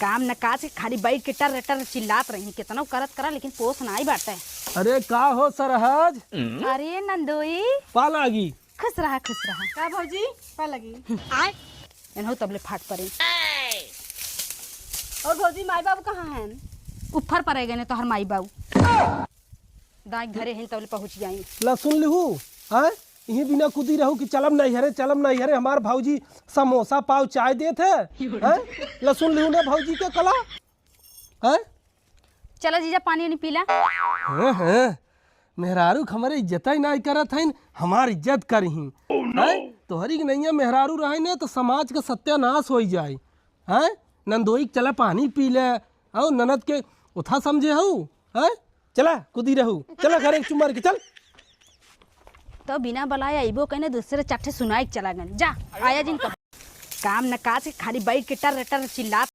काम न काज खाली बैठ के टर टर चिल्लात रही कितना करत करा लेकिन पोस ना ही बाटे। अरे का हो सरहज? अरे नंदोई पा लागी खुश रहा का भौजी पा लगी। आय एनहो तबले फाट पड़े। और भौजी माई बाबू कहाँ हैं? ऊपर पर गए तोहर माई बाबू दाई घरे हैं तबले पहुंच जाई। ला सुन लिहू हैं यही बिना कुदी रहू कि चलम नहीं हरे हमार भाऊजी समोसा पाव चाय देते हैं। ला सुन लिहू ना भाऊजी के कला हैं। चलो जीजा पानी नहीं पीला। हैं मेहरारू हमारे इज्जत ही नहीं करत है हमार इज्जत करही हैं। तोहरी के नैया मेहरारू रहे ना तो समाज का सत्यानाश हो जाए हैं। नंदोई चला पानी पी ले और ननद के उठा समझे हूँ हैं। चला कुदी रहू चला घर एक चुमार के चल। तो बिना बुलाए आइबो कहने दूसरे चाटे सुनाई चला गए जा आया जिन काम न काज खाली बैठ के टर टर चिल्लात